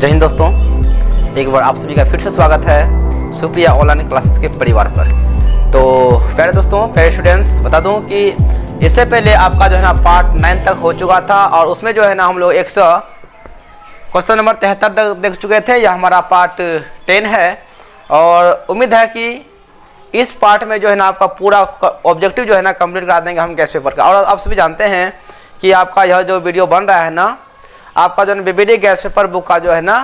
जय हिंद दोस्तों, एक बार आप सभी का फिर से स्वागत है सुप्रिया ऑनलाइन क्लासेस के परिवार पर। तो प्यारे दोस्तों, प्यारे स्टूडेंट्स, बता दूं कि इससे पहले आपका जो है ना पार्ट 9 तक हो चुका था और उसमें जो है ना हम लोग क्वेश्चन नंबर 73 तक देख चुके थे। यह हमारा पार्ट 10 है और उम्मीद है कि इस पार्ट में जो है ना आपका पूरा ऑब्जेक्टिव जो है ना कंप्लीट करा देंगे हम गैस पेपर का। और आप सभी जानते हैं कि आपका यह जो वीडियो बन रहा है ना, आपका जो है बीबीडी गैस पेपर बुक का जो है ना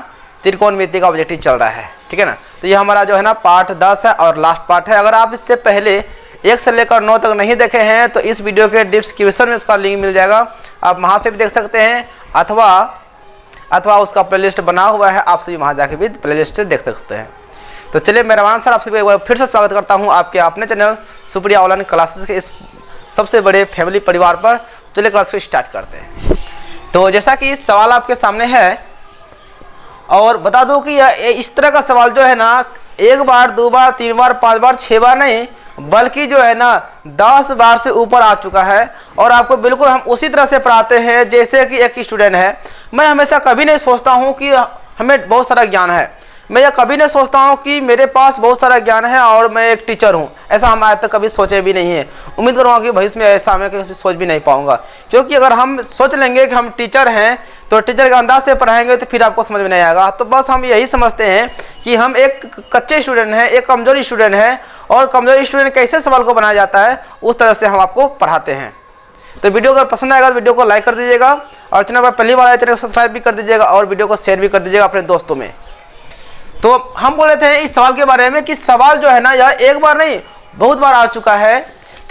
त्रिकोणमिति का ऑब्जेक्टिव चल रहा है, ठीक है ना। तो ये हमारा जो है ना पार्ट 10 है और लास्ट पार्ट है। अगर आप इससे पहले 1 से लेकर 9 तक नहीं देखे हैं तो इस वीडियो के डिस्क्रिप्शन में उसका लिंक मिल जाएगा, आप वहाँ से भी देख सकते हैं अथवा उसका प्लेलिस्ट बना हुआ है, आप सभी वहाँ जाके भी प्लेलिस्ट से देख सकते हैं। तो चलिए, मैं रवान सर आप सभी एक बार फिर से स्वागत करता हूँ आपके अपने चैनल सुप्रिया ऑनलाइन क्लासेस के इस सबसे बड़े फैमिली परिवार पर। चलिए क्लास को स्टार्ट करते हैं। तो जैसा कि सवाल आपके सामने है, और बता दूं कि इस तरह का सवाल जो है ना 1 बार 2 बार 3 बार 5 बार 6 बार नहीं, बल्कि जो है ना 10 बार से ऊपर आ चुका है। और आपको बिल्कुल हम उसी तरह से पढ़ाते हैं जैसे कि एक स्टूडेंट है। मैं हमेशा कभी नहीं सोचता हूँ कि हमें बहुत सारा ज्ञान है, मैं यह कभी नहीं सोचता हूँ कि मेरे पास बहुत सारा ज्ञान है और मैं एक टीचर हूँ। ऐसा हम आज तक कभी सोचे भी नहीं है। उम्मीद करूँगा कि भविष्य में ऐसा मैं कभी सोच भी नहीं पाऊँगा, क्योंकि अगर हम सोच लेंगे कि हम टीचर हैं तो टीचर के अंदाज से पढ़ाएंगे तो फिर आपको समझ में नहीं आएगा। तो बस हम यही समझते हैं कि हम एक कच्चे स्टूडेंट हैं, एक कमज़ोर स्टूडेंट हैं, और कमज़ोर स्टूडेंट कैसे सवाल को बनाया जाता है उस तरह से हम आपको पढ़ाते हैं। तो वीडियो अगर पसंद आएगा तो वीडियो को लाइक कर दीजिएगा और चैनल पर पहली बार आए चैनल को सब्सक्राइब भी कर दीजिएगा और वीडियो को शेयर भी कर दीजिएगा अपने दोस्तों में। तो हम बोल रहे थे इस सवाल के बारे में कि सवाल जो है ना यह 1 बार नहीं बहुत बार आ चुका है।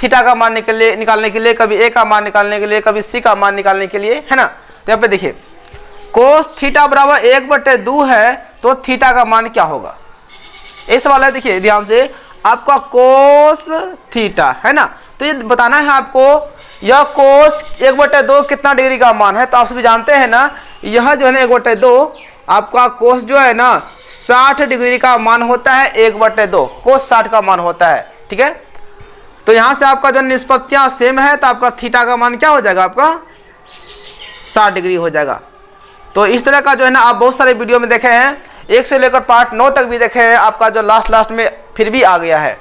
थीटा का मान निकालने के लिए, कभी ए का मान निकालने के लिए, कभी सी का मान निकालने के लिए, है ना। तो यहाँ पे देखिए कोस थीटा बराबर 1/2 है तो थीटा का मान क्या होगा, ये सवाल है। देखिए ध्यान से, आपका कोस थीटा है ना, तो ये बताना है आपको यह कोस 1/2 कितना डिग्री का मान है। तो आप सभी जानते हैं ना, यह जो है ना 1/2 आपका कोस जो है ना 60 डिग्री का मान होता है। 1/2 कोस 60 का मान होता है, ठीक है। तो यहाँ से आपका जो निष्पत्तियाँ सेम है तो आपका थीटा का मान क्या हो जाएगा, आपका 60 डिग्री हो जाएगा। तो इस तरह का जो है ना आप बहुत सारे वीडियो में देखे हैं, 1 से लेकर पार्ट 9 तक भी देखे हैं, आपका जो लास्ट में फिर भी आ गया है।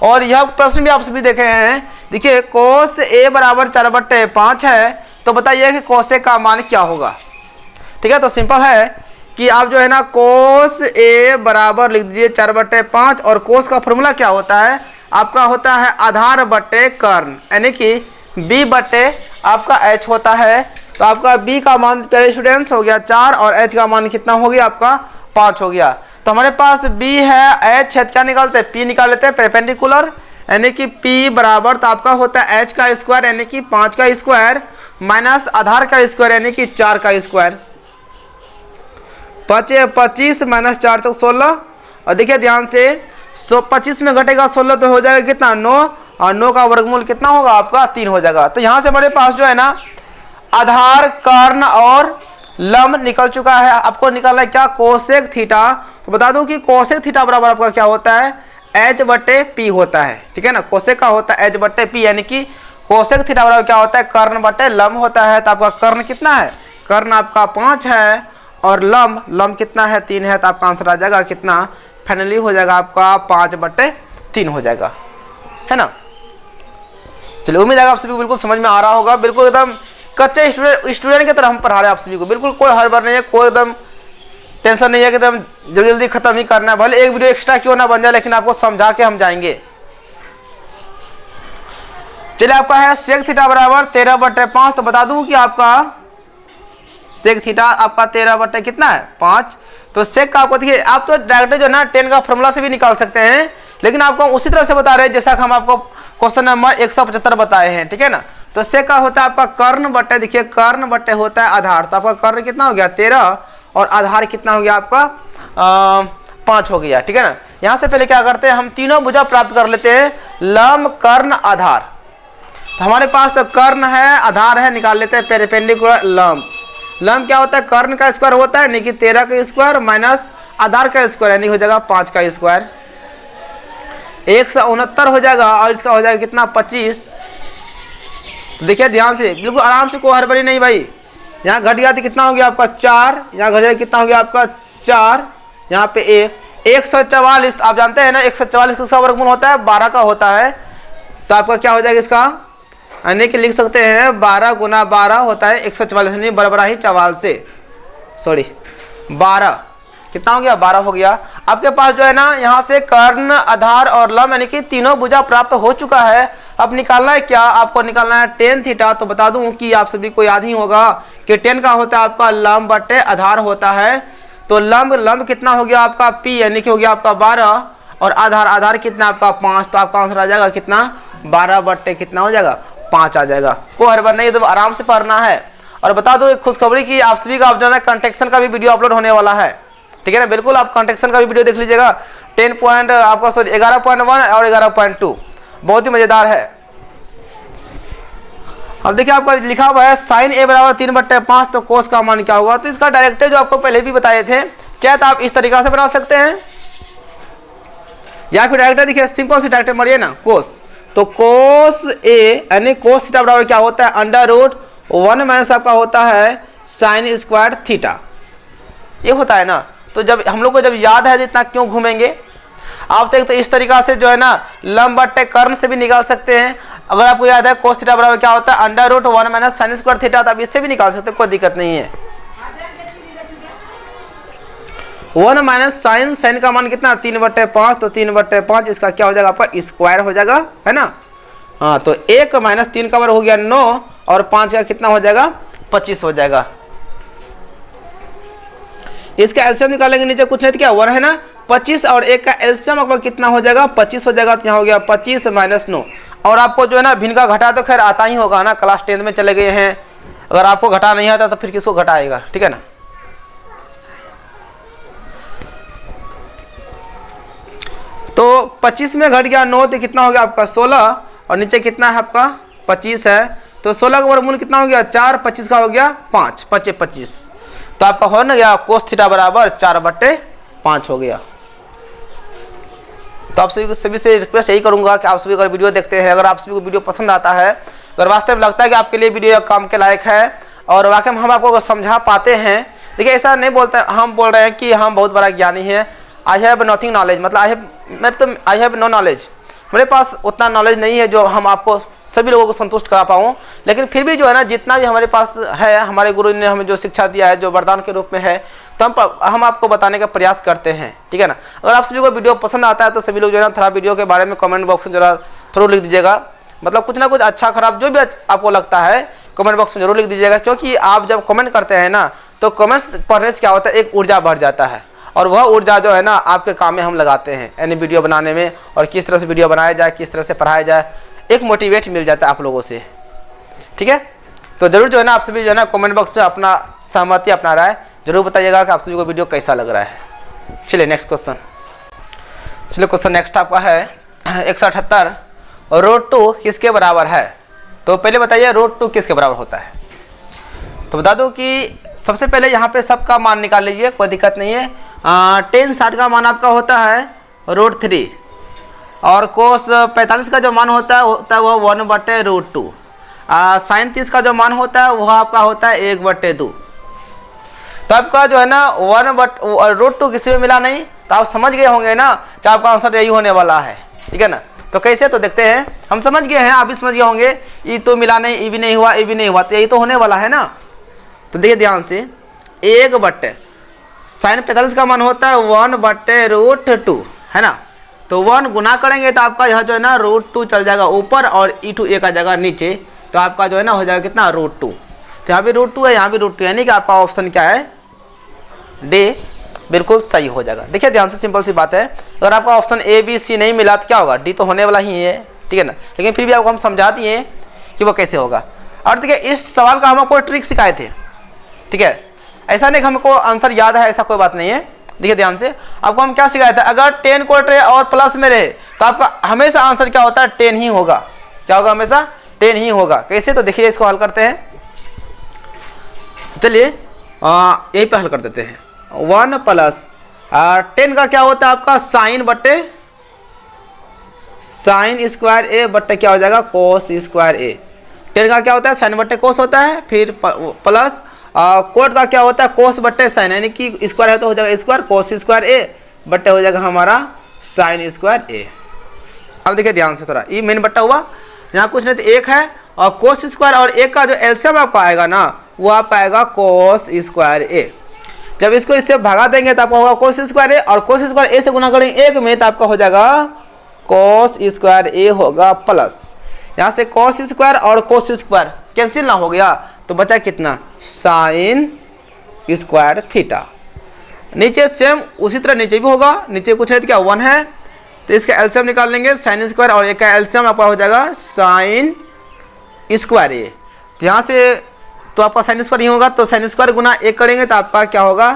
और यह प्रश्न भी आप सभी देखे हैं। देखिए कोस ए बराबर 4/5 है, तो बताइए कि कोस ए का मान क्या होगा, ठीक है। तो सिंपल है कि आप जो है ना कोस ए बराबर लिख दीजिए 4/5, और कोस का फॉर्मूला क्या होता है, आपका होता है आधार बटे कर्ण, यानी कि b बटे आपका h होता है। तो आपका b का मान प्यारे स्टूडेंट्स हो गया 4 और h का मान कितना हो गया, आपका 5 हो गया। तो हमारे पास b है, h है, क्या निकालते हैं, p निकाल लेते हैं परपेंडिकुलर, यानी कि p बराबर तो आपका होता है h का स्क्वायर यानी कि 5 का स्क्वायर माइनस आधार का स्क्वायर यानी कि 4 का स्क्वायर। 25 माइनस 4 तो 16, और देखिए ध्यान से 25 में घटेगा 16 तो हो जाएगा कितना, 9, और 9 का वर्गमूल कितना होगा, आपका 3 हो जाएगा। तो यहाँ से हमारे पास जो है ना आधार कर्ण और लंब निकल चुका है। आपको निकालना है क्या, कोसेक थीटा। तो बता दूं कि कोसेक थीटा बराबर आपका क्या होता है, h/p होता है, ठीक है ना। कोसेक का होता है h/p, यानी कि कोसेक थीटा बराबर क्या होता है, कर्ण बटे लंब होता है। तो आपका कर्ण कितना है, कर्ण आपका 5 है और लंब कितना है, 3 है। तो आपका आंसर आ जाएगा कितना, फाइनली हो जाएगा आपका 5/3 हो जाएगा, है ना। चलिए, उम्मीद है आप सभी को बिल्कुल समझ में आ रहा होगा। बिल्कुल एकदम कच्चे स्टूडेंट की तरह हम पढ़ा रहे हैं आप सभी को, बिल्कुल कोई हड़बड़ नहीं है, कोई एकदम टेंशन नहीं है कि एकदम जल्दी खत्म ही करना है। भले एक वीडियो एक्स्ट्रा क्यों ना बन जाए, लेकिन आपको समझा के हम जाएंगे। चलिए, आपका है सेक थीटा बराबर 13/5। तो बता दूं कि आपका सेक थीटा आपका 13 कितना है, 5। तो सेक का आपको देखिए, आप तो डायरेक्ट जो है ना 10 का फॉर्मूला से भी निकाल सकते हैं, लेकिन आपको उसी तरह से बता रहे हैं जैसा कि हम आपको क्वेश्चन नंबर 175 बताए हैं, ठीक है ना। तो सेक का होता है आपका कर्ण बटे, देखिए कर्ण बटे होता है आधार। तो आपका कर्ण कितना हो गया 13 और आधार कितना हो गया आपका 5 हो गया, ठीक है ना। यहाँ से पहले क्या करते हैं, हम तीनों भुजा प्राप्त कर लेते हैं, लंब कर्ण आधार। तो हमारे पास तो कर्ण है, आधार है, निकाल लेते हैं परपेंडिकुलर लंब। लंब क्या होता है, कर्ण का स्क्वायर होता है, यानी कि 13 का स्क्वायर माइनस आधार का स्क्वायर, यानी हो जाएगा 5 का स्क्वायर, 169 हो जाएगा। और इसका हो जाएगा कितना, 25। देखिए ध्यान से, बिल्कुल आराम से, कोई हड़बड़ी नहीं भाई। यहाँ घट गया तो कितना हो गया आपका 4, यहाँ घट गया कितना हो गया आपका 4, यहाँ पे 144। आप जानते हैं ना 144 किसका वर्गमूल होता है, 12 का होता है। तो आपका क्या हो जाएगा इसका, यानी कि लिख सकते हैं 12 गुना 12 होता है 144, यानी बराबर ही 44 से, सॉरी 12 कितना हो गया, 12 हो गया। आपके पास जो है ना यहाँ से कर्ण, आधार और लंब यानी कि तीनों भुजा प्राप्त हो चुका है। अब निकालना है क्या, आपको निकालना है tan थीटा। तो बता दूं कि आप सभी को याद ही होगा कि tan का होता है आपका लंब बटे आधार होता है। तो लंब कितना हो गया आपका p, यानी कि हो गया आपका 12, और आधार कितना आपका 5। तो आपका आंसर आ जाएगा कितना, 12 बटे कितना हो जाएगा, 5 आ जाएगा। कोई हड़बड़ नहीं, तो आराम से पढ़ना है। और बता दो एक खुशखबरी की आप सभी का, आप जो है कंटेक्शन का भी वीडियो अपलोड होने वाला है, ठीक है ना। बिल्कुल आप कंटेक्शन का भी वीडियो देख लीजिएगा, 11.1 और 11.2, बहुत ही मजेदार है। अब देखिए आपका लिखा हुआ है साइन a बराबर 3/5, तो कोस का मान क्या हुआ। तो इसका डायरेक्टर जो आपको पहले भी बताए थे, चाहे तो आप इस तरीका से बना सकते हैं, या फिर डायरेक्टर देखिए सिंपल सी डायरेक्टर मारिए ना, कोस। तो कोस a यानी कोस थीटा बराबर क्या होता है, √1 माइनस आपका होता है साइन स्क्वायर थीटा, ये होता है ना। तो जब हम लोग को जब याद है इतना क्यों घूमेंगे। आप तो इस तरीका से जो है ना लंब बटे कर्ण से भी निकाल सकते हैं। अगर आपको याद है कोस थीटा बराबर क्या होता है, √1 माइनस साइन स्क्वायर थीटा, तो आप इससे भी निकाल सकते हैं, कोई दिक्कत नहीं है। 1 माइनस साइन का मान कितना, 3/5, तो 3/5 इसका क्या हो जाएगा आपका स्क्वायर हो जाएगा, है ना। हाँ, तो 1 माइनस 3 का वर्ग हो गया 9, और 5 का कितना हो जाएगा, 25 हो जाएगा। इसका एलसीएम निकालेंगे, नीचे कुछ नहीं तो क्या 1 है ना, 25 और 1 का एलसीएम आपका कितना हो जाएगा, 25 हो जाएगा। तो यहाँ हो गया 25 माइनस 9। और आपको जो है ना भिन्न का घटा तो खैर आता ही होगा ना, क्लास 10 में चले गए हैं। अगर आपको घटा नहीं आता तो फिर किसको घटाएगा, ठीक है ना। तो 25 में घट गया 9, तो कितना हो गया आपका 16, और नीचे कितना है आपका 25 है। तो 16 का वर्गमूल कितना हो गया 4, 25 का हो गया 5, 5 25। तो आपका हो ना गया कोस थीटा बराबर 4/5 हो गया। तो आप सभी से रिक्वेस्ट यही करूंगा कि आप सभी अगर वीडियो देखते हैं, अगर आप सभी को वीडियो पसंद आता है, अगर वास्तव में लगता है कि आपके लिए वीडियो काम के लायक है और वाकई में हम आपको अगर समझा पाते हैं, देखिए ऐसा नहीं बोलते हम बोल रहे हैं कि हम बहुत बड़ा ज्ञानी हैं, आई हैव नथिंग नॉलेज, मतलब आई हैव नो नॉलेज, मेरे पास उतना नॉलेज नहीं है जो हम आपको सभी लोगों को संतुष्ट करा पाऊँ। लेकिन फिर भी जो है ना जितना भी हमारे पास है, हमारे गुरु ने हमें जो शिक्षा दिया है, जो वरदान के रूप में है, तो हम आपको बताने का प्रयास करते हैं, ठीक है ना। अगर आप सभी को वीडियो पसंद आता है तो सभी लोग जो है ना थोड़ा वीडियो के बारे में कमेंट बॉक्स में जरा थोड़ा लिख दीजिएगा, मतलब कुछ ना कुछ अच्छा खराब जो भी आपको लगता है कमेंट बॉक्स में जरूर लिख दीजिएगा। क्योंकि आप जब कमेंट करते हैं ना तो कमेंट्स पढ़ने से क्या होता है, एक ऊर्जा बढ़ जाता है, और वह ऊर्जा जो है ना आपके काम में हम लगाते हैं, यानी वीडियो बनाने में, और किस तरह से वीडियो बनाया जाए, किस तरह से पढ़ाया जाए, एक मोटिवेट मिल जाता है आप लोगों से, ठीक है। तो जरूर जो है ना आप सभी जो है ना कमेंट बॉक्स में अपना सहमति, अपना राय जरूर बताइएगा कि आप सभी को वीडियो कैसा लग रहा है। चलिए नेक्स्ट क्वेश्चन, चलिए क्वेश्चन नेक्स्ट आपका है 178, √2 किसके बराबर है। तो पहले बताइए √2 किसके बराबर होता है। तो बता दो कि सबसे पहले यहाँ पे सबका मान निकाल लीजिए, कोई दिक्कत नहीं है। tan 60 का मान आपका होता है √3, और कोस 45 का जो मान होता है वह 1/√2। साइन 30 का जो मान होता है वह आपका होता है 1/2। तो आपका जो है ना √2 किसी में मिला नहीं, तो आप समझ गए होंगे ना कि आपका आंसर यही होने वाला है, ठीक है ना। तो कैसे, तो देखते हैं, हम समझ गए हैं, आप भी समझ गए होंगे, ये तो मिला नहीं, ये भी नहीं हुआ, ये भी नहीं हुआ, तो यही तो होने वाला है ना। तो देखिए ध्यान से, 1/ साइन 45 का मान होता है 1/√2, है ना। तो 1 गुना करेंगे तो आपका यह जो है ना √2 चल जाएगा ऊपर, और e to a का जगह नीचे, तो आपका जो है ना हो जाएगा कितना √2। तो यहाँ भी √2 है, यहाँ भी √2, यानी कि आपका ऑप्शन क्या है, डे, बिल्कुल सही हो जाएगा। देखिए ध्यान से, सिंपल सी बात है, अगर आपका ऑप्शन ए बी सी नहीं मिला तो क्या होगा, डी तो होने वाला ही है, ठीक है ना। लेकिन फिर भी आपको हम समझा दिए कि वो कैसे होगा। और देखिए इस सवाल का हम आपको ट्रिक सिखाए थे, ठीक है, ऐसा नहीं कि हमको आंसर याद है, ऐसा कोई बात नहीं है। देखिए ध्यान से, आपको हम क्या सिखाया था, अगर 10 क्वार्टर रहे और प्लस में रहे तो आपका हमेशा आंसर क्या होता है, 10 ही होगा। क्या होगा, हमेशा 10 ही होगा। कैसे, तो देखिए इसको हल करते हैं, चलिए यही पे हल कर देते हैं। 1 प्लस 10 का क्या होता है आपका साइन स्क्वायर ए बट्टे क्या हो जाएगा, कोस स्क्वायर ए। 10 का क्या होता है, साइन बट्टे कोस होता है, फिर प्लस कोट का क्या होता है, कोस बट्टे साइन, यानी कि स्क्वायर है तो हो जाएगा स्क्वायर कोस स्क्वायर ए बट्टे हो जाएगा हमारा साइन स्क्वायर ए। अब देखिए ध्यान से थोड़ा, ये मेन बट्टा हुआ, यहाँ कुछ नहीं तो एक है और कोस स्क्वायर और एक का जो एलसीएम आपका आएगा ना वो आपका आएगा कोस स्क्वायर ए। जब इसको इससे भगा देंगे तो आपका होगा कोस स्क्वायर ए और कोस स्क्वायर ए से गुना करेंगे एक में तो आपका हो जाएगा कोस स्क्वायर ए होगा प्लस, यहाँ से कोस स्क्वायर और कोस स्क्वायर कैंसिल ना हो गया तो बचा कितना साइन स्क्वायर थीटा। नीचे सेम उसी तरह नीचे भी होगा, नीचे कुछ है तो क्या 1 है तो इसका एलसीएम निकाल लेंगे साइन स्क्वायर और एक का एलसीएम आपका हो जाएगा साइन स्क्वायर ए। तो यहाँ से तो आपका साइन स्क्वायर ही होगा तो साइन स्क्वायर गुना एक करेंगे तो आपका क्या होगा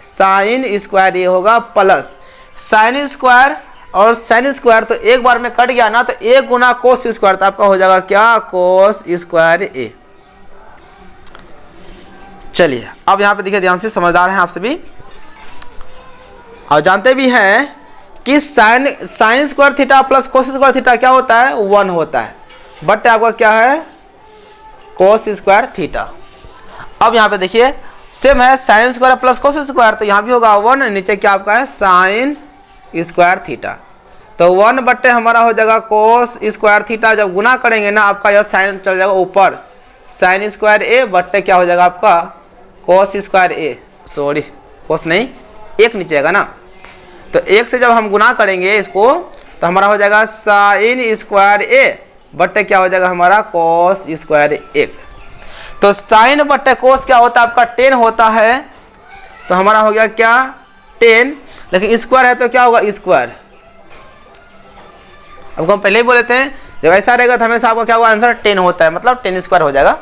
साइन स्क्वायर ए होगा प्लस साइन स्क्वायर और साइन स्क्वायर तो एक बार में कट गया ना तो एक गुना कोस स्क्वायर तो आपका हो जाएगा क्या कोस स्क्वायर ए। चलिए अब यहाँ पे देखिए ध्यान से, समझदार हैं आप सभी और जानते भी हैं कि sine square theta plus cos square theta क्या होता है 1 होता है, बट आपका क्या है कोस स्क्वायर थीटा। अब यहाँ पे देखिए सेम है sine square plus cos square तो यहाँ भी होगा 1, नीचे क्या आपका है साइन स्क्वायर थीटा तो 1 बट्टे हमारा हो जाएगा कोस स्क्वायर थीटा। जब गुना करेंगे ना आपका यह साइन चल जाएगा ऊपर साइन स्क्वायर ए बट्टे क्या हो जाएगा आपका कोस स्क्वायर ए, सॉरी कोस नहीं एक नीचे आएगा ना तो एक से जब हम गुना करेंगे इसको तो हमारा हो जाएगा साइन स्क्वायर ए बट्टे क्या हो जाएगा हमारा कोस स्क्वायर ए। तो साइन बट्टे कोस क्या होता है आपका 10 होता है तो हमारा हो गया क्या 10, लेकिन स्क्वायर है तो क्या होगा स्क्वायर। अब हम पहले ही बोले थे जब ऐसा रहेगा तो हमेशा आपका क्या होगा आंसर 10 होता है, मतलब 10 स्क्वायर हो जाएगा।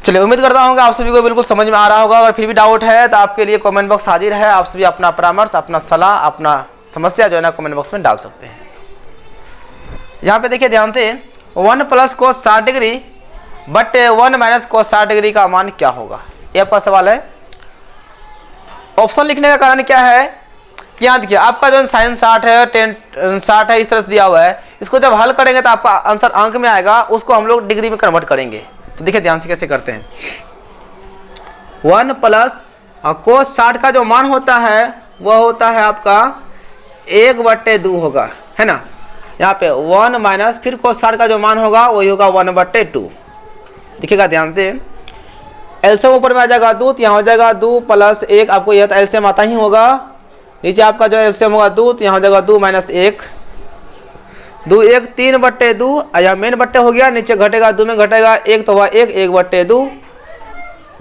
चलिए उम्मीद करता हूँ आप सभी को बिल्कुल समझ में आ रहा होगा। अगर फिर भी डाउट है तो आपके लिए कमेंट बॉक्स हाजिर है, आप सभी अपना परामर्श अपना सलाह अपना समस्या जो है ना कमेंट बॉक्स में डाल सकते हैं। यहाँ पे देखिए ध्यान से 1 plus cos 60 degree but 1 minus cos 60 degree का मान क्या होगा, ये आपका सवाल है। ऑप्शन लिखने का कारण क्या है कि यहाँ देखिए आपका जो साइन 60 है 60 है इस तरह से दिया हुआ है, इसको जब हल करेंगे तो आपका आंसर अंक में आएगा, उसको हम लोग डिग्री में कन्वर्ट करेंगे। तो देखिए ध्यान से कैसे करते हैं 1 प्लस कोस 60 का जो मान होता है वह होता है आपका 1/2 होगा, है ना। यहाँ पे 1 माइनस फिर कोस 60 का जो मान होगा वही होगा 1/2। देखिएगा ध्यान से एलसीएम ऊपर में आ जाएगा 2 तो यहाँ हो जाएगा 2 प्लस 1, आपको यह तो एलसीएम आता ही होगा। नीचे आपका जो एलसीएम होगा 2 तो यहाँ हो जाएगा 2 माइनस 1, 2 1 3/2 या मेन बट्टे हो गया, नीचे घटेगा 2 में घटेगा 1 तो हुआ 1/2।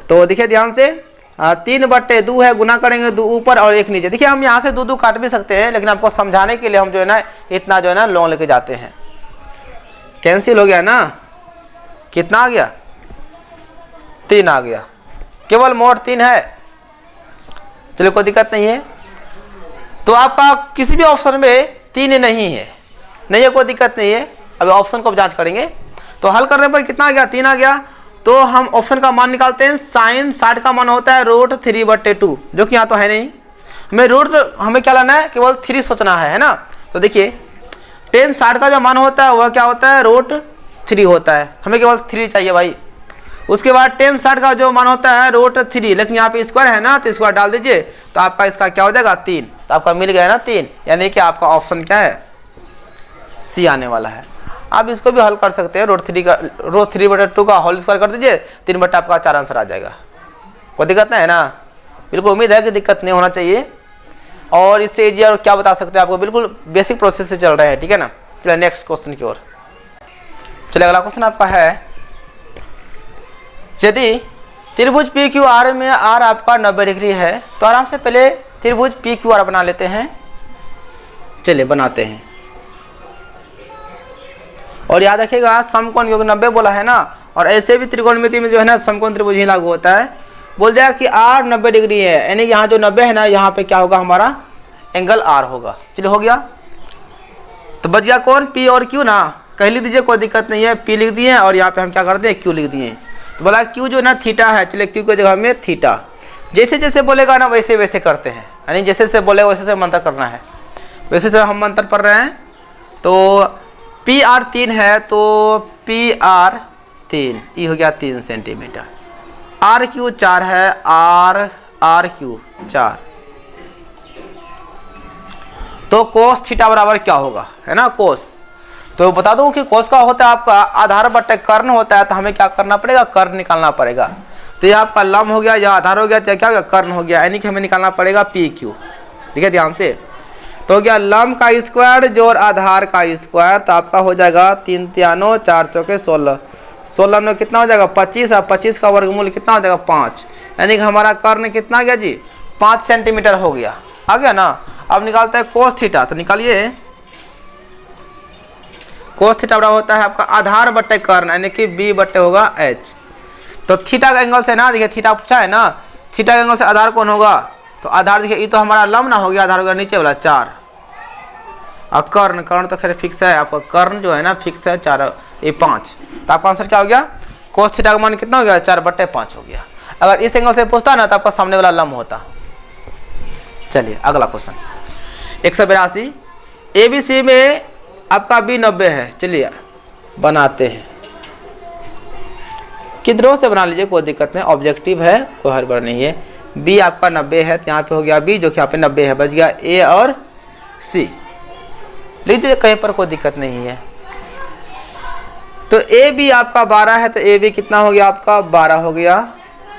तो देखिए ध्यान से 3/2 है, गुना करेंगे 2 ऊपर और 1 नीचे। देखिए हम यहाँ से 2 काट भी सकते हैं, लेकिन आपको समझाने के लिए हम जो है ना इतना जो है ना लॉन्ग लेके जाते हैं। कैंसिल हो गया ना, कितना आ गया 3 आ गया, केवल मोड 3 है। चलिए कोई दिक्कत नहीं है। तो आपका किसी भी ऑप्शन में 3 नहीं है, नहीं है कोई दिक्कत नहीं है। अभी ऑप्शन को जांच करेंगे तो हल करने पर कितना आ गया 3 आ गया। तो हम ऑप्शन का मान निकालते हैं। साइन 60 का मान होता है √3/2, जो कि यहाँ तो है नहीं। हमें क्या लाना है, केवल 3 सोचना है ना। तो देखिए tan 60 का जो मान होता है वह क्या होता है √3 होता है, हमें केवल 3 चाहिए भाई। उसके बाद tan 60 का जो मान होता है √3, लेकिन यहाँ पे स्क्वायर है ना तो स्क्वायर डाल दीजिए तो आपका इसका क्या हो जाएगा 3। तो आपका मिल गया ना 3, यानी कि आपका ऑप्शन क्या है सी आने वाला है। आप इसको भी हल कर सकते हैं, √3/2 का होल स्क्वायर कर दीजिए 3 आपका 4 आंसर आ जाएगा। कोई दिक्कत नहीं है ना, बिल्कुल उम्मीद है कि दिक्कत नहीं होना चाहिए। और इससे ईजी और क्या बता सकते हैं आपको, बिल्कुल बेसिक प्रोसेस से चल रहे हैं, ठीक है ना। चलिए नेक्स्ट क्वेश्चन की ओर चलिए। अगला क्वेश्चन आपका है, यदि त्रिभुज PQR में R आपका 90 डिग्री है तो आराम से पहले त्रिभुज PQR बना लेते हैं। चलिए बनाते हैं। और याद रखिएगा समकोण क्योंकि 90 बोला है ना, और ऐसे भी त्रिकोणमिति में जो है ना समकोण त्रिभुज ही लागू होता है। बोल दिया कि R 90 डिग्री है, यानी यहाँ जो 90 है ना यहाँ पे क्या होगा हमारा एंगल R होगा। चलिए हो गया। तो बच गया कौन P और Q ना, कह लिख दीजिए कोई दिक्कत नहीं है। P लिख दिए और यहाँ पे हम क्या करते हैं Q लिख दिए। तो बोला Q जो ना थीटा है, चलिए Q की जगह में थीटा। जैसे जैसे बोलेगा ना वैसे वैसे करते हैं, यानी जैसे जैसे बोलेगा वैसे वैसे मंत्र करना है, वैसे से हम मंत्र पढ़ रहे हैं। तो PR 3 है तो PR 3 ये हो गया 3 सेंटीमीटर। आर क्यू 4 है, आर क्यू 4, तो कोस थीटा बराबर क्या होगा, है ना कोस। तो बता दूं कि कोस का होता है आपका आधार बटे कर्ण होता है, तो हमें क्या करना पड़ेगा, कर्ण निकालना पड़ेगा। तो ये आपका लंब हो गया, या आधार हो गया, तो क्या हो गया, कर्ण हो गया, यानी कि हमें निकालना पड़ेगा पी क्यू। ठीक है ध्यान से, तो हो गया लंब का स्क्वायर जोड़ आधार का स्क्वायर, तो आपका हो जाएगा 3 3 4 चौके 16, 16 में कितना हो जाएगा 25, और 25 का वर्गमूल कितना हो जाएगा 5, यानी कि हमारा कर्ण कितना आ गया जी 5 सेंटीमीटर हो गया, आ गया ना। अब निकालते हैं कोस थीटा, तो निकालिए कोस थीटा बराबर होता है आपका आधार बट्टे कर्ण, यानी कि बी बट्टे होगा एच। तो थीटा का एंगल से ना, देखिए थीटा पूछा है ना, थीटा के एंगल से आधार कौन होगा, तो आधार देखिए ये तो हमारा लंब ना हो गया, आधार होगा नीचे वाला 4, और कर्ण, कर्ण तो खैर फिक्स है आपका, कर्ण जो है ना फिक्स है 4, ये 5, तो आपका आंसर क्या हो गया, कोस थीटा का मान कितना हो गया 4/5 हो गया। अगर इस एंगल से पूछता ना तो आपका सामने वाला लंब होता। चलिए अगला क्वेश्चन 182, ABC में आपका बी 90 है, चलिए बनाते हैं, किधरों से बना लीजिए कोई दिक्कत नहीं, ऑब्जेक्टिव है कोई हड़बड़ नहीं है। बी आपका 90 है, तो यहाँ पे हो गया बी जो कि यहाँ पे 90 है, बच गया ए और सी, लिख दीजिए कहीं पर कोई दिक्कत नहीं है। तो ए बी आपका 12 है, तो ए बी कितना हो गया आपका 12 हो गया,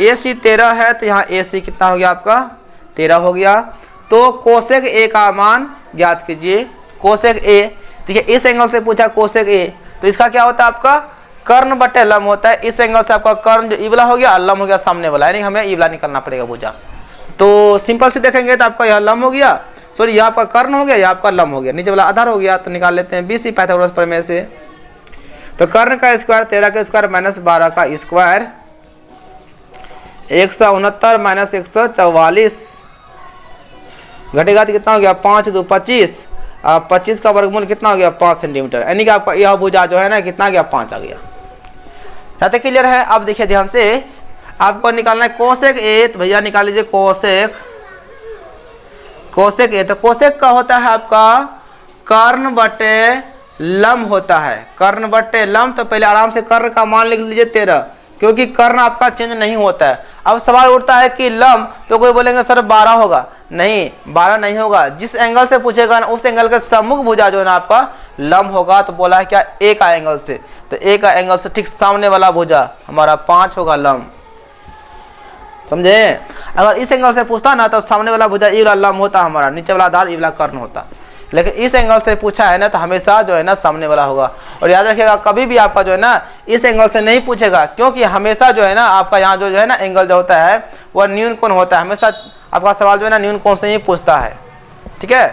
ए सी 13 है, तो यहाँ ए सी कितना हो गया आपका 13 हो गया। तो कोसेक ए का मान ज्ञात कीजिए, कोसेक ए, देखिए इस एंगल से पूछा कोसेक ए, तो इसका क्या होता है आपका कर्ण बटे लंब होता है, इस एंगल से आपका कर्ण जो इवला हो गया, लंब हो गया सामने वाला, यानी हमें इवला निकालना पड़ेगा भुजा। तो सिंपल से देखेंगे तो आपका यह लंब हो गया, सॉरी यह आपका कर्ण हो गया, यह आपका लंब हो गया, नीचे वाला आधार हो गया। तो निकाल लेते हैं BC पाइथागोरस प्रमेय से, तो कर्ण का स्क्वायर 13 का स्क्वायर माइनस 12 का स्क्वायर 169 माइनस 144 घटेगा तो कितना हो गया 5 2 25, 25 का वर्गमूल कितना हो गया 5 सेंटीमीटर, यानी कि आपका यह भुजा जो है ना कितना गया 5 आ गया। यहाँ तक क्लियर है। अब देखिए ध्यान से, आपको निकालना है कोसेक ए, तो भैया निकाल लीजिए कोसेक ए। तो कोसेक का होता है आपका कर्ण बटे लंब होता है, कर्ण बटे लंब। तो पहले आराम से कर्ण का मान लिख लीजिए 13, क्योंकि कर्ण आपका चेंज नहीं होता है। अब सवाल उठता है कि लंब, तो कोई बोलेंगे सर 12 होगा, नहीं 12 नहीं होगा, जिस एंगल से पूछेगा ना उस एंगल के सम्मुख भुजा जो है ना आपका लंब होगा। तो बोला है क्या ए का एंगल से, तो ए का एंगल से ठीक सामने वाला भुजा हमारा 5 होगा लंब, समझे। अगर इस एंगल से पूछता ना तो सामने वाला भुजा ई वाला लंब होता हमारा, नीचे वाला आधार ई वाला कर्ण होता। लेकिन इस एंगल से पूछा है ना तो हमेशा जो है ना सामने वाला होगा। और याद रखिएगा कभी भी आपका जो है ना इस एंगल से नहीं पूछेगा, क्योंकि हमेशा जो है ना आपका यहाँ जो है ना एंगल जो होता है वह न्यून कोण होता है। हमेशा आपका सवाल जो है ना न्यून कोण से ही पूछता है, ठीक है।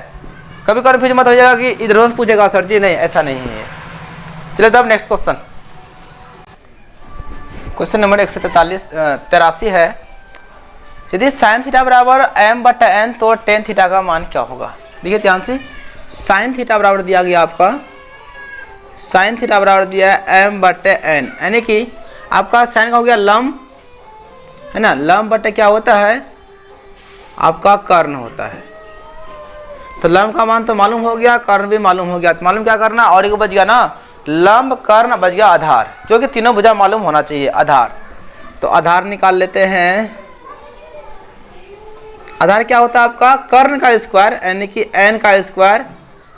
कभी कन्फ्यूज मत हो जाएगा कि इधर से पूछेगा सर जी, नहीं ऐसा नहीं है। चलिए तब नेक्स्ट क्वेश्चन, क्वेश्चन नंबर 183 है, यदि साइन थीटा बराबर m/n तो टेन थीटा का मान क्या होगा। देखिए ध्यान से, साइन थीटा बराबर दिया गया आपका, साइन थीटा बराबर दिया है m/n, यानी कि आपका साइन का हो गया लंब, है ना, लंब बटे क्या होता है आपका कर्ण होता है। तो लंब का मान तो मालूम हो गया, कर्ण भी मालूम हो गया। तो मालूम क्या करना, और एक बच गया ना, लंब कर्ण बच गया आधार, जो कि तीनों भुजा मालूम होना चाहिए आधार। तो आधार निकाल लेते हैं। आधार क्या होता है आपका कर्ण का स्क्वायर, यानी कि n का स्क्वायर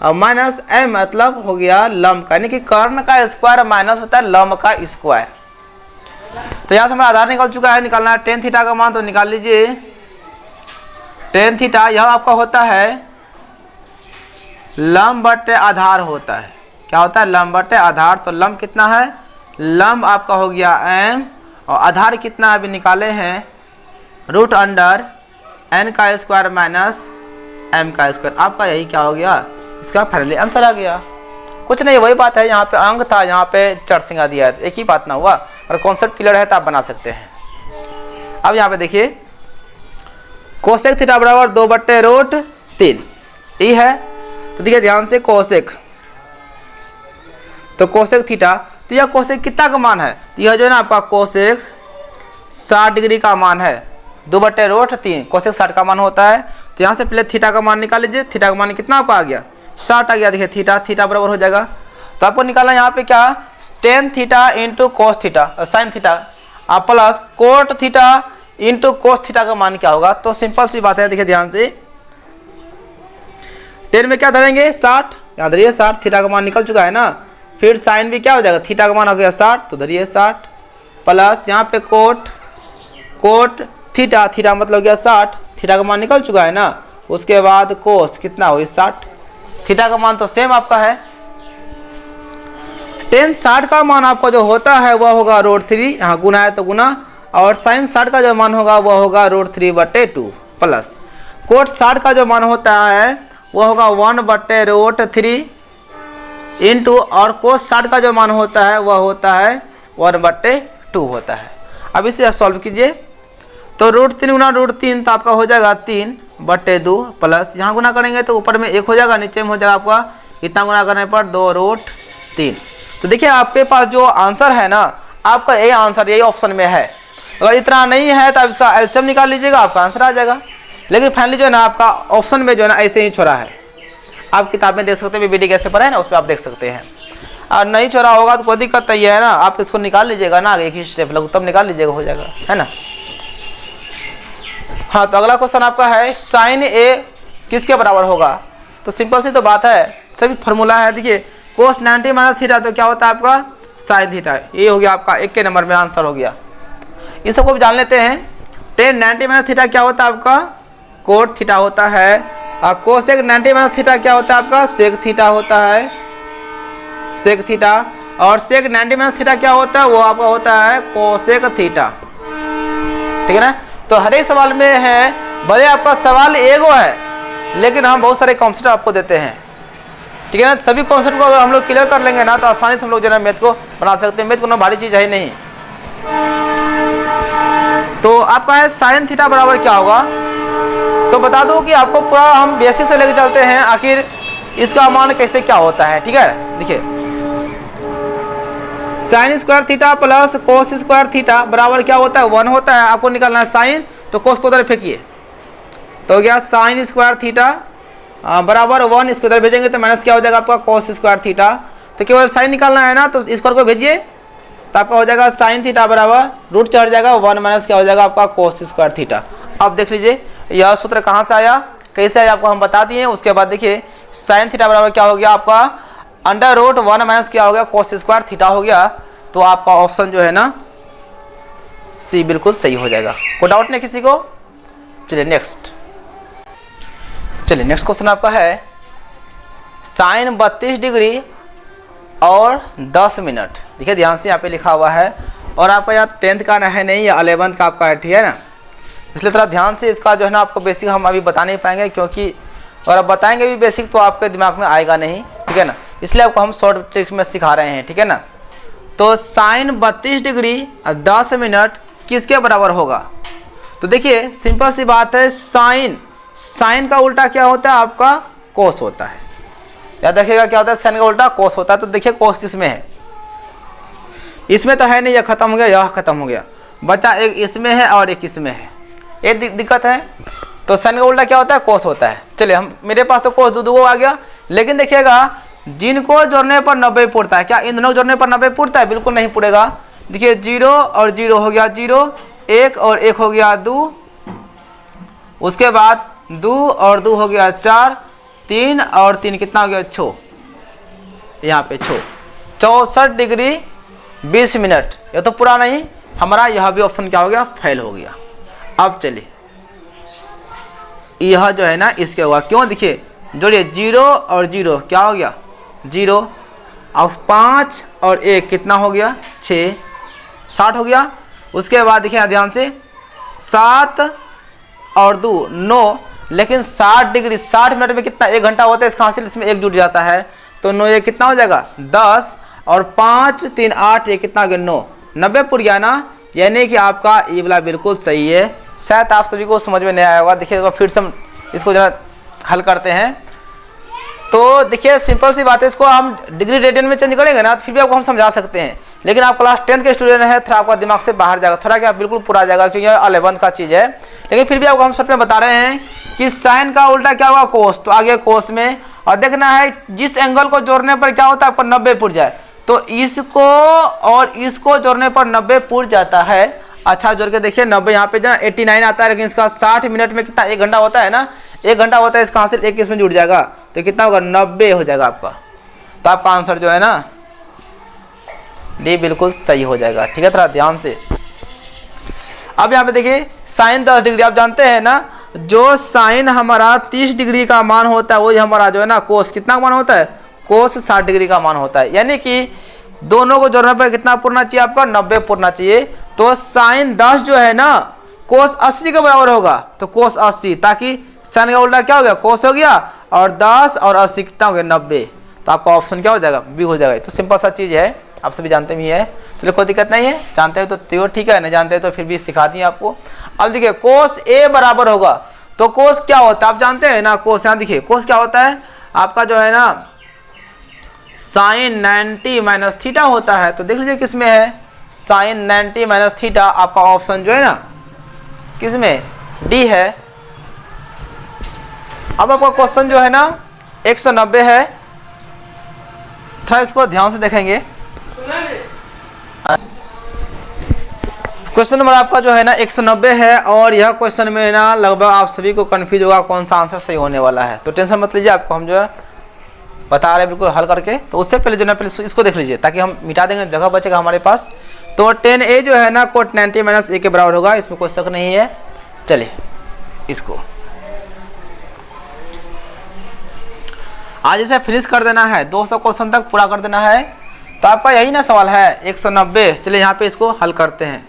और माइनस m मतलब हो गया लंब का, यानी कि कर्ण का स्क्वायर माइनस होता है लंब का स्क्वायर। तो यहाँ से हमारा आधार निकल चुका है, निकालना है टेन थीटा का मान। तो निकाल लीजिए टेन थीटा, यह आपका होता है लंब बटे आधार होता है। क्या होता है लंब बटे आधार। तो लंब कितना है, लंब आपका हो गया m और आधार कितना अभी निकाले हैं रूट अंडर n का स्क्वायर माइनस m का स्क्वायर। आपका यही क्या हो गया, इसका फाइनली आंसर आ गया। कुछ नहीं, वही बात है, यहाँ पे अंक था, यहाँ पे चरसिंगा दिया है, एक ही बात ना हुआ। और कॉन्सेप्ट क्लियर है तो आप बना सकते हैं। अब यहाँ पे देखिए कोसेक थीटा बराबर 2/√3 ये है। तो देखिए ध्यान से कोसेक, तो कोसेक थीटा, तो यह कोसेक कितना का मान है, तो यह जो है ना आपका कोसेक 60 डिग्री का मान है। 2/√3 कोसेक 60 का मान होता है। तो यहाँ से पहले थीटा का मान निकाल लीजिए। थीटा का मान कितना आपका आ गया 60 आ गया। देखिए थीटा, थीटा बराबर हो जाएगा, तो आपको निकालना यहाँ पे क्या tan theta into cos theta sine theta. अब plus cot theta into cos theta का मान क्या होगा। तो सिंपल सी बात है, देखिए ध्यान से 10 में क्या धरेंगे 60, यहाँ धरिए 60, थीटा का मान निकल चुका है ना। फिर साइन भी क्या हो जाएगा, थीटा का मान हो गया 60, तो धरिए 60 प्लस यहाँ पे कोट थीटा, थीटा मतलब हो गया 60, थीटा का मान निकल चुका है ना। उसके बाद कोस कितना हुई 60, थीटा का मान तो सेम आपका है। टेन 60 का मान आपका जो होता है वह होगा √3, यहाँ गुना है तो गुना, और साइन 60 का जो मान होगा वह होगा √3/2 प्लस कोट 60 का जो मान होता है वह होगा 1/√3 इंटू, और कोस 60 का जो मान होता है वह होता है 1/2 होता है। अब इसे सॉल्व कीजिए, तो √3 गुना √3 तो आपका हो जाएगा 3/2 प्लस यहाँ गुना करेंगे तो ऊपर में 1 हो जाएगा, नीचे में हो जाएगा आपका इतना गुना करने पर 2√3। तो देखिए आपके पास जो आंसर है ना, आपका यही आंसर यही ऑप्शन में है। अगर इतना नहीं है तो आप इसका एलसीएम निकाल लीजिएगा, आपका आंसर आ जाएगा। लेकिन फाइनली जो है ना आपका ऑप्शन में जो है ना ऐसे ही छोड़ा है। आप किताब में देख सकते हैं, बीबीडी कैसे पढ़ा है ना, उस पर आप देख सकते हैं। और नहीं छोड़ा होगा तो कोई दिक्कत नहीं है ना, आप इसको निकाल लीजिएगा ना, एक ही स्टेप लगो तब निकाल लीजिएगा, हो जाएगा, है ना। हाँ, तो अगला क्वेश्चन आपका है साइन ए किसके बराबर होगा। तो सिंपल सी तो बात है, सभी फॉर्मूला है। देखिए कोस 90 माइनस थीटा तो क्या होता है आपका साइन थीटा, ये हो गया आपका 1 के नंबर में आंसर हो गया। इस सबको भी जान लेते हैं। टेन 90 माइनस थीटा क्या होता है आपका कोट थीटा होता है, और कोसेक 90 माइनस थीटा क्या होता है आपका सेक थीटा होता है, सेक थीटा, और सेक 90 माइनस थीटा क्या होता है वो आपका होता है कोसेक थीटा, ठीक है ना। तो हर एक सवाल में है, भले आपका सवाल एगो है लेकिन हम बहुत सारे कॉन्सेप्ट आपको देते हैं, ठीक है ना। सभी कॉन्सेप्ट को अगर हम लोग क्लियर कर लेंगे ना तो आसानी से हम लोग जो है मैथ को बना सकते हैं। मैथ को भारी चीज है नहीं। तो आपका है साइन थीटा बराबर क्या होगा। तो बता दो कि आपको पूरा हम बेसिक से लेके चलते हैं, आखिर इसका मान कैसे क्या होता है, ठीक है। देखिए sine square theta plus cos square theta बराबर क्या होता है 1 होता है। आपको निकालना है साइन, तो कोस को उधर फेंकिए, तो हो गया साइन स्क्वायर थीटा बराबर 1, इसको उधर भेजेंगे तो माइनस क्या हो जाएगा आपका कोस स्क्वायर थीटा। तो केवल साइन निकालना है ना, तो स्क्वायर को भेजिए तो आपका हो जाएगा साइन थीटा बराबर रूट चढ़ जाएगा 1 माइनस क्या हो जाएगा आपका कोस स्क्वायर थीटा। अब देख लीजिए यह सूत्र कहाँ से आया कैसे आया आपको हम बता दिए। उसके बाद देखिए साइन थीटा बराबर क्या हो गया आपका √1 माइनस क्या हो गया कोस स्क्वायर थीटा हो गया। तो आपका ऑप्शन जो है ना सी बिल्कुल सही हो जाएगा। कोई डाउट नहीं किसी को। चलिए नेक्स्ट क्वेश्चन आपका है साइन 32 डिग्री और 10 मिनट। देखिए ध्यान से यहाँ पे लिखा हुआ है, और आपका यहाँ 10th का है नहीं, या 11th का आपका है, ठीक है ना। इसलिए थोड़ा ध्यान से इसका जो है ना आपको बेसिक हम अभी बता नहीं पाएंगे, क्योंकि और अब बताएंगे भी बेसिक तो आपके दिमाग में आएगा नहीं, ठीक है ना। इसलिए आपको हम शॉर्ट ट्रिक्स में सिखा रहे हैं, ठीक है ना। तो साइन 32 डिग्री और 10 मिनट किसके बराबर होगा। तो देखिए सिंपल सी बात है, साइन का उल्टा क्या होता है आपका कोस होता है। याद रखिएगा क्या होता है, साइन का उल्टा कोस होता है। तो देखिए कोस किस में है, इसमें तो है नहीं, यह खत्म हो गया, यह खत्म हो गया, बचा एक इसमें है और एक इसमें है, एक दिक्कत है। तो साइन का उल्टा क्या होता है कोस होता है। चलिए हम मेरे पास तो कोस दो आ गया, लेकिन देखिएगा जिनको जोड़ने पर 90 पुरता है, क्या इन दोनों जोड़ने पर 90 पुरता है, बिल्कुल नहीं पुरेगा। देखिए 0 और 0 हो गया 0, 1 और 1 हो गया 2, उसके बाद 2 और 2 हो गया 4, 3 और 3 कितना हो गया 6, यहाँ पे 6, 64 डिग्री 20 मिनट। ये तो पूरा नहीं हमारा, यह भी ऑप्शन क्या हो गया फेल हो गया। अब चलिए यह जो है ना इसके हुआ क्यों, देखिए जोड़िए 0 और 0 क्या हो गया 0, अब 5 और 1 कितना हो गया 6, 60 हो गया। उसके बाद देखिए ध्यान से 7 और 2 9, लेकिन 60 डिग्री 60 मिनट में कितना 1 घंटा होता है, इसका हासिल इसमें 1 जुट जाता है, तो 9 ये कितना हो जाएगा 10, और 5 3 8 ये कितना हो गया 9, 90 पुर गया ना। यानी कि आपका ये वाला बिल्कुल सही है। शायद आप सभी को समझ में नहीं आया होगा। देखिए फिर से हम इसको जरा हल करते हैं। तो देखिए सिंपल सी बात है, इसको हम डिग्री रेडियन में चेंज करेंगे ना तो फिर भी आपको हम समझा सकते हैं, लेकिन आप क्लास 10th के स्टूडेंट है, थोड़ा आपका दिमाग से बाहर जाएगा, थोड़ा क्या बिल्कुल पूरा जाएगा क्योंकि यह 11th का चीज़ है। लेकिन फिर भी आपको हम सब में बता रहे हैं कि साइन का उल्टा क्या होगा कोस, तो आगे कोस में, और देखना है जिस एंगल को जोड़ने पर क्या होता है आपको 90 पुर जाए, तो इसको और इसको जोड़ने पर 90 पूर्व जाता है। अच्छा जोड़ के देखिए 90 यहाँ पे जो 89 आता है, लेकिन इसका 60 मिनट में कितना 1 घंटा होता है ना, 1 घंटा होता है, इसका हासिल 1 इसमें जुड़ जाएगा तो कितना होगा 90 हो जाएगा आपका। तो आपका आंसर जो है ना डी बिल्कुल सही हो जाएगा। ठीक है, थोड़ा ध्यान से। अब यहाँ पे देखिए साइन 10 डिग्री, आप जानते हैं ना जो साइन हमारा 30 डिग्री का मान होता है वही हमारा जो है ना कोस कितना मान होता है, कोस 60 डिग्री का मान होता है। यानी कि दोनों को जोड़ने पर कितना पूर्णा चाहिए आपका 90 पूर्णा चाहिए। तो साइन 10 जो है ना कोस 80 के बराबर होगा, तो कोस 80, ताकि साइन का उल्टा क्या हो गया कोस हो गया, और 10 और 80 कितना हो गया 90। तो आपका ऑप्शन क्या हो जाएगा बी हो जाएगा। तो सिंपल सा चीज़ है, आप सभी जानते भी है। चलो कोई दिक्कत नहीं है, जानते हो तो ठीक है, नहीं जानते तो फिर भी सिखा दिए आपको। अब देखिए कोस ए बराबर होगा, तो कोस क्या होता है आप जानते हैं ना, कोस यहाँ देखिए कोस क्या होता है आपका जो है ना साइन 90 माइनस थीटा होता है। तो देख लीजिए किसमें है साइन 90 माइनस थीटा, आपका ऑप्शन जो है ना किसमें डी है। अब आपका क्वेश्चन जो है ना 190 है, थोड़ा इसको ध्यान से देखेंगे। क्वेश्चन नंबर आपका जो है ना 190 है, और यह क्वेश्चन में ना लगभग आप सभी को कंफ्यूज होगा कौन सा आंसर सही होने वाला है। तो टेंशन मत लीजिए, आपको हम जो है बता रहे हैं बिल्कुल हल करके। तो उससे पहले जो ना पहले इसको देख लीजिए ताकि हम मिटा देंगे, जगह बचेगा हमारे पास। तो 10a जो है ना कोट 90 माइनस ए के बराबर होगा, इसमें कोई शक नहीं है। चलिए इसको आज इसे फिनिश कर देना है, 200 क्वेश्चन तक पूरा कर देना है। तो आपका यही ना सवाल है 190। चलिए यहाँ पे इसको हल करते हैं।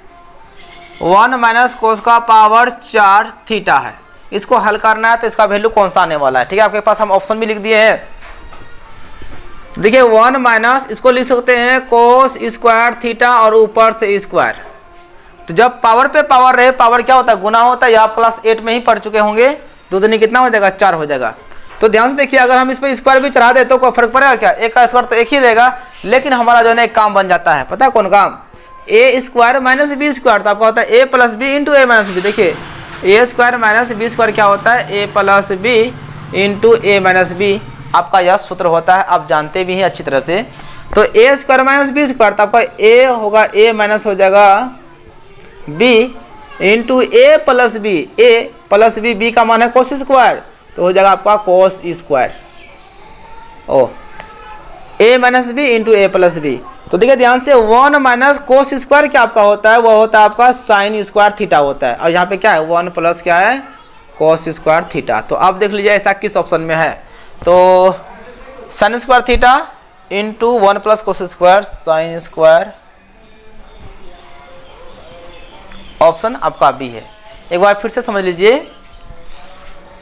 1 माइनस कोस का पावर 4 थीटा है, इसको हल करना है। तो इसका वैल्यू कौन सा आने वाला है, ठीक है। आपके पास हम ऑप्शन भी लिख दिए हैं। देखिए 1 माइनस इसको लिख सकते हैं कोस स्क्वायर थीटा और ऊपर से स्क्वायर। तो जब पावर पे पावर रहे, पावर क्या होता है गुना होता है, या क्लास 8 में ही पढ़ चुके होंगे। 2 दूनी कितना हो जाएगा 4 हो जाएगा। तो ध्यान से देखिए अगर हम इस पर स्क्वायर भी चढ़ा दे तो कोई फर्क पड़ेगा क्या, एक का स्क्वायर तो एक ही रहेगा, लेकिन हमारा जो है ना एक काम बन जाता है, पता है कौन काम, ए स्क्वायर माइनस बी स्क्वायर। तो आपका होता है ए प्लस बी इंटू ए माइनस बी। देखिए ए स्क्वायर माइनस बी स्क्वायर क्या होता है ए प्लस बी इंटू ए माइनस बी, आपका यह सूत्र होता है, आप जानते भी हैं अच्छी तरह से। तो ए स्क्वायर माइनस बी स्क्वायर, तो आपका ए होगा ए माइनस हो जाएगा बी इंटू ए प्लस बी, बी का मान है कोस स्क्वायर, तो हो जाएगा आपका कोस स्क्वायर ओ ए माइनस बी इंटू ए प्लस बी। तो देखिए ध्यान से 1 माइनस कोस स्क्वायर क्या आपका होता है, वो होता है आपका साइन स्क्वायर थीटा होता है, और यहाँ पे क्या है 1 प्लस क्या है कोस स्क्वायर थीटा। तो आप देख लीजिए ऐसा किस ऑप्शन में है। तो sine square theta into 1 plus cos square sine square, option आपका बी है। एक बार फिर से समझ लीजिए,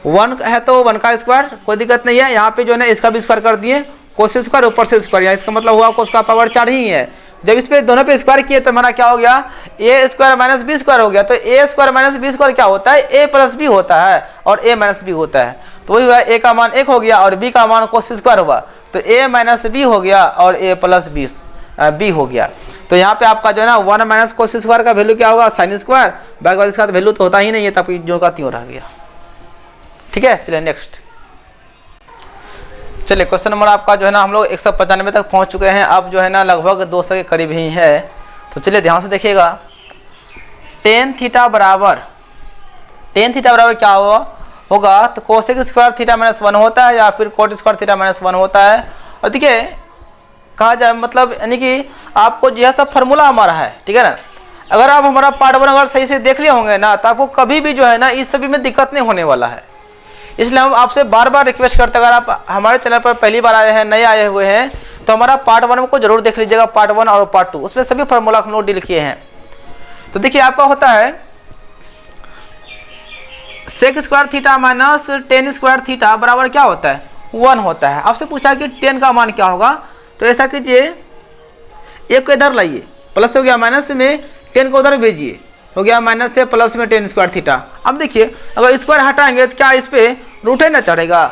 1 है तो 1 का स्क्वायर कोई दिक्कत नहीं है, यहाँ पे जो है ना इसका भी स्क्वायर कर दिए, कोस स्क्वायर ऊपर से स्क्वायर, यहाँ इसका मतलब हुआ कोस का पावर 4 ही है। जब इस पे दोनों पे स्क्वायर किए तो हमारा क्या हो गया ए स्क्वायर माइनस बी स्क्वायर हो गया। तो ए स्क्वायर माइनस बी स्क्वायर क्या होता है ए प्लस बी होता है, और ए माइनस बी होता है। तो वही हुआ ए का मान 1 हो गया और बी का मान कोस स्क्वायर हुआ, तो ए माइनस बी हो गया और ए प्लस बी हो गया। तो यहाँ पे आपका जो है ना 1 माइनस कोस स्क्वायर का वैल्यू क्या होगा साइन स्क्वायर, बाकी बाद इसका वैल्यू तो होता ही नहीं है, तब जो का त्यों रह गया। ठीक है, चलिए नेक्स्ट। चलिए क्वेश्चन नंबर आपका जो है ना हम लोग 195 तक पहुंच चुके हैं, अब जो है ना लगभग 200 के करीब ही है। तो चलिए ध्यान से देखिएगा, टेन थीटा बराबर क्या होगा तो कोसेक स्क्वायर थीटा माइनस 1 होता है, या फिर कोट स्क्वायर थीटा माइनस 1 होता है। और देखिए कहा जाए मतलब यानी कि आपको यह सब फार्मूला हमारा है, ठीक है ना। अगर आप हमारा पार्ट 1 अगर सही से देख लिए होंगे ना तो आपको कभी भी जो है ना इस सभी में दिक्कत नहीं होने वाला है। इसलिए हम आपसे बार बार रिक्वेस्ट करते हैं, अगर आप हमारे चैनल पर पहली बार आए हैं, नए आए हुए हैं, तो हमारा पार्ट 1 को जरूर देख लीजिएगा, पार्ट 1 और पार्ट 2, उसमें सभी फार्मूला हम लोग डील किए हैं। तो देखिए आपका होता है sec square theta minus tan square theta बराबर क्या होता है 1 होता है। आपसे पूछा कि 10 का मान क्या होगा, तो ऐसा कीजिए एक को इधर लाइए, प्लस हो गया माइनस में 10 को उधर भेजिए, हो गया माइनस से प्लस में 10 स्क्वायर थीटा। अब देखिए अगर स्क्वायर हटाएंगे तो क्या इस पे रूट है ना चढ़ेगा,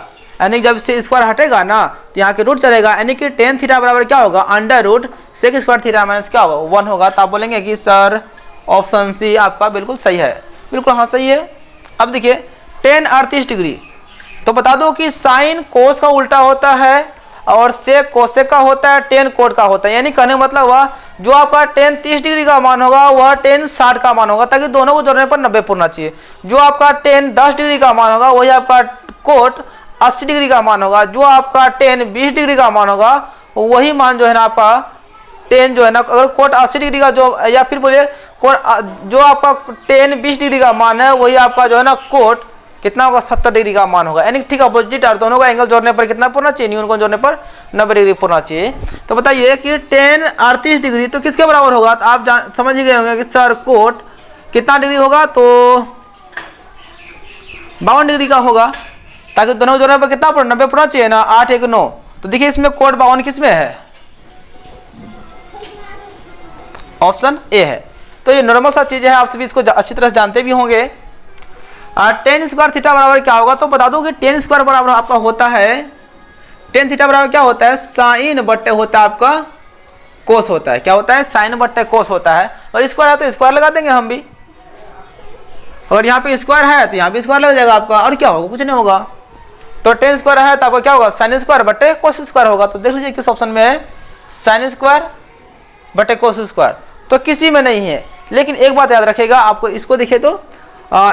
यानी जब से स्क्वायर हटेगा ना तो यहाँ के रूट चढ़ेगा, यानी कि टेन थीटा बराबर क्या होगा under root sec square theta minus क्या होगा 1 होगा। तो आप बोलेंगे कि सर ऑप्शन सी आपका बिल्कुल सही है। बिल्कुल हाँ सही है। अब देखिए टेन 38 डिग्री, तो बता दो कि साइन कोस का उल्टा होता है और सेक कोसेक का होता है, टेन कोट का होता है। यानी कहने का मतलब हुआ जो आपका टेन 30 डिग्री का मान होगा वह टेन 60 का मान होगा, ताकि दोनों को जोड़ने पर 90 पूर्णा चाहिए। जो आपका टेन 10 डिग्री का मान होगा वही आपका कोट 80 डिग्री का मान होगा। जो आपका टेन 20 डिग्री का मान होगा वही मान जो है ना आपका टेन जो है ना, अगर कोट 80 डिग्री का जो, या फिर बोलिए कोट जो आपका टेन 20 डिग्री का मान है वही आपका जो है ना कोट कितना होगा 70 डिग्री का मान होगा। यानी ठीक अपोजिट, और दोनों का एंगल जोड़ने पर कितना पूर्णा चाहिए, न्यून को जोड़ने पर 90 डिग्री पूर्णा चाहिए। तो बताइए कि टेन 38 डिग्री तो किसके बराबर होगा, तो आप समझ ही गए होंगे कि सर कोट कितना डिग्री होगा, तो 52 डिग्री का होगा, ताकि दोनों जोड़ने पर कितना पूर्णा 90 पूर्णा चाहिए ना, 8 1 9। तो देखिए इसमें कोट 52 किस में है, ऑप्शन ए है। तो ये नॉर्मल सा चीज है, आप सभी इसको अच्छी तरह से जानते भी होंगे। टेन स्क्वायर थीटा बराबर क्या होगा, तो बता दूं कि टेन स्क्वायर बराबर आपका होता है, टेन थीटा बराबर क्या होता है, साइन बट्टे होता है आपका कोस होता है। क्या होता है, साइन बट्टे कोस होता है। और स्क्वायर है तो स्क्वायर लगा देंगे हम भी, और यहाँ पे स्क्वायर है तो यहाँ भी स्क्वायर लग जाएगा आपका, और क्या होगा, कुछ नहीं होगा। तो टेन स्क्वायर है तो आपका क्या होगा, साइन स्क्वायर बट्टे कोस स्क्वायर होगा। तो देख लीजिए किस ऑप्शन में है, साइन स्क्वायर बटे कोस स्क्वायर, तो किसी में नहीं है। लेकिन एक बात याद रखेगा, आपको इसको देखिए तो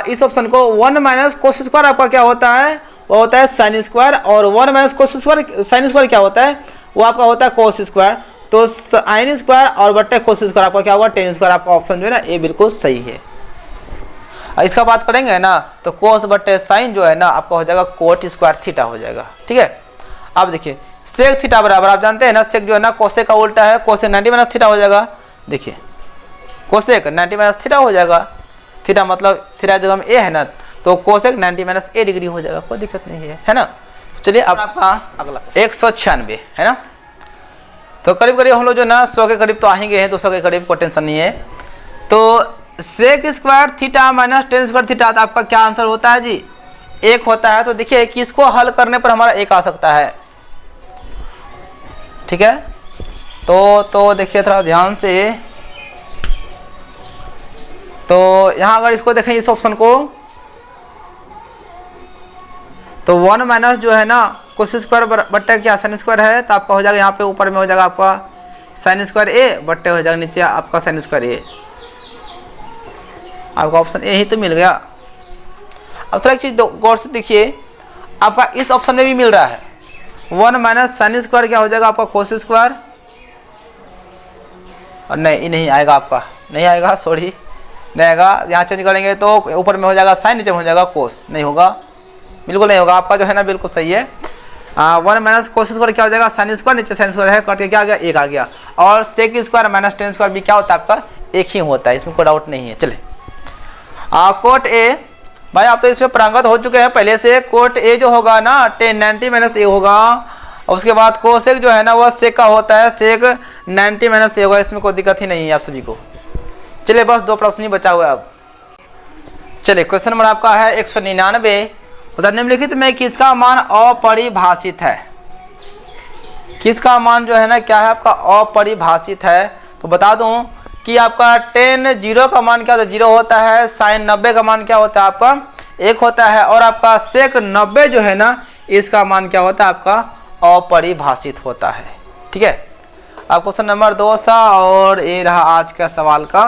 इस ऑप्शन को 1 माइनस कोस स्क्वायर आपका क्या होता है, वो होता है साइन स्क्वायर, और 1 minus cos square sine square क्या होता है, वो आपका होता है कोस स्क्वायर। तो साइन स्क्वायर और बट्टे कोस स्क्वायर आपका क्या होगा, टेन स्क्वायर। आपका ऑप्शन जो है ना ये बिल्कुल सही है। इसका बात करेंगे ना तो कोस बट्टे साइन जो है ना आपका हो जाएगा कोट स्क्वायर थीटा हो जाएगा। ठीक है, अब देखिए सेक थीटा बराबर, आप जानते हैं ना सेक जो है ना कोसेक का उल्टा है, कोसेक 90 माइनस थीटा हो जाएगा। देखिए कोसेक 90 माइनस थीटा हो जाएगा, थीटा मतलब थीटा जगह में ए है ना, तो कोसेक 90 माइनस ए डिग्री हो जाएगा, कोई दिक्कत नहीं है, है ना। तो चलिए अब आपका अगला 196 है ना, तो करीब करीब हम लोग जो ना 100 के करीब तो आएंगे हैं, 200 के करीब, कोई टेंशन नहीं है। तो sec square theta minus tan square theta, तो आपका क्या आंसर होता है जी, 1 होता है। तो देखिए कि इसको हल करने पर हमारा 1 आ सकता है। ठीक है, तो देखिए थोड़ा ध्यान से, तो यहाँ अगर इसको देखें इस ऑप्शन को, तो 1 माइनस जो है ना कोस स्क्वायर बट्टे क्या साइन स्क्वायर है, तो आपका हो जाएगा यहाँ पे ऊपर में हो जाएगा आपका साइन स्क्वायर ए बट्टे हो जाएगा नीचे आपका साइन स्क्वायर ए। आपका ऑप्शन ए ही तो मिल गया। अब थोड़ा एक चीज गौर से देखिए, आपका इस ऑप्शन में भी मिल रहा है 1 माइनस साइन स्क्वायर क्या हो जाएगा आपका कोस स्क्वायर, और नहीं नहीं आएगा, आपका नहीं आएगा, सॉरी नहीं आएगा। यहाँ चेंज करेंगे तो ऊपर में हो जाएगा साइन, नीचे में हो जाएगा कोस, नहीं होगा, बिल्कुल नहीं होगा। आपका जो है ना बिल्कुल सही है। 1 माइनस कोस स्क्वायर क्या हो जाएगा साइन स्क्वायर, नीचे साइन स्क्वायर है, कट के क्या आ गया 1 आ गया। और sec square minus tan square भी क्या होता है आपका 1 ही होता है, इसमें कोई डाउट नहीं है। चले कोट ए, भाई आप तो इसमें पारंगत हो चुके हैं पहले से। कोट ए जो होगा ना 90 माइनस ए होगा, और उसके बाद कोसेक जो है ना वह सेक का होता है, सेक 90 माइनस ए होगा, इसमें कोई दिक्कत ही नहीं है आप सभी को। चलिए बस 2 प्रश्न ही बचा हुआ है अब। चलिए क्वेश्चन नंबर आपका है 199, उधर निम्नलिखित में किसका मान अपरिभाषित है। किसका मान जो है ना क्या है आपका अपरिभाषित है, तो बता दूं कि आपका टेन 0 का मान क्या होता है 0 होता है, साइन 90 का मान क्या होता है आपका 1 होता है, और आपका सेक 90 जो है ना इसका मान क्या होता है आपका अपरिभाषित होता है। ठीक है, अब क्वेश्चन नंबर 200, और ये रहा आज का सवाल का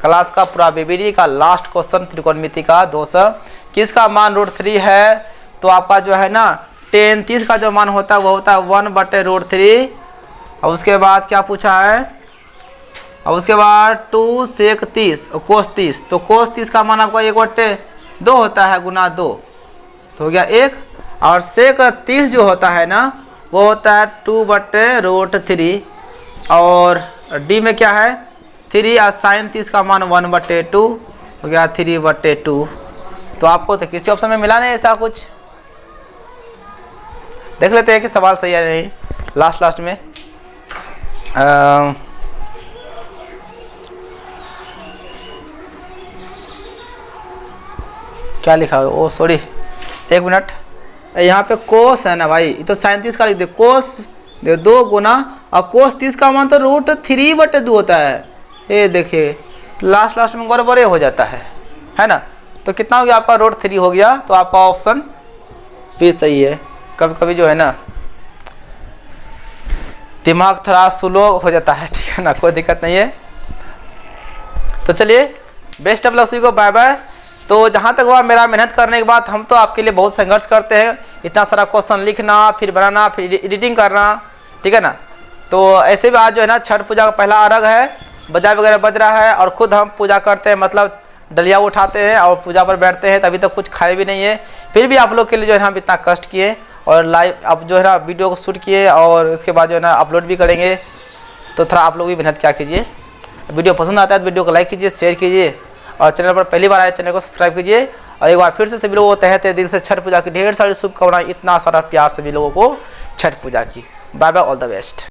क्लास का पूरा बीबीडी का लास्ट क्वेश्चन त्रिकोणमिति का 200। किसका मान √3 है, तो आपका जो है ना टेन 30 का जो मान होता है वो होता है 1/√3, और उसके बाद क्या पूछा है, और उसके बाद 2 सेक 30 और कोस 30, तो कोस 30 का मान आपका 1/2 होता है, गुना 2 तो हो गया 1, और सेक 30 जो होता है ना वो होता है 2/√3, और डी में क्या है 3, और साइन 30 का मान 1/2 हो गया 3/2। तो आपको तो किसी ऑप्शन में मिला नहीं ऐसा कुछ, देख लेते हैं कि सवाल सही है नहीं लास्ट में। क्या लिखा है, ओ सॉरी 1 मिनट, यहाँ पे कोस है ना भाई, तो साइन 30 का लिख दे, कोस 2 गुना, और कोस 30 का मान तो √3/2 होता है। ये देखिए लास्ट में गड़बड़े हो जाता है ना। तो कितना हो गया आपका √3 हो गया, तो आपका ऑप्शन भी सही है। कभी कभी जो है ना दिमाग थोड़ा स्लो हो जाता है, ठीक है ना, कोई दिक्कत नहीं है। तो चलिए, बेस्ट ऑफ लक सभी को, बाय बाय। तो जहाँ तक हुआ मेरा मेहनत करने के बाद, हम तो आपके लिए बहुत संघर्ष करते हैं, इतना सारा क्वेश्चन लिखना, फिर बनाना, फिर एडिटिंग करना, ठीक है ना। तो ऐसे भी आज जो है ना छठ पूजा का पहला अर्घ है, बजा वगैरह बज रहा है और खुद हम पूजा करते हैं, मतलब डलिया उठाते हैं और पूजा पर बैठते हैं, तभी तक कुछ खाए भी नहीं है। फिर भी आप लोग के लिए जो है हम इतना कष्ट किए और लाइव अब जो है ना वीडियो को शूट किए और उसके बाद जो है ना अपलोड भी करेंगे। तो थोड़ा आप लोग भी मेहनत क्या कीजिए। वीडियो पसंद आता है तो वीडियो को लाइक कीजिए, शेयर कीजिए और चैनल पर पहली बार आए चैनल को सब्सक्राइब कीजिए। और एक बार फिर से सभी लोगों को तहे दिल से छठ पूजा की ढेर सारी शुभकामनाएं, इतना सारा प्यार सभी लोगों को छठ पूजा की। Bye bye, all the best.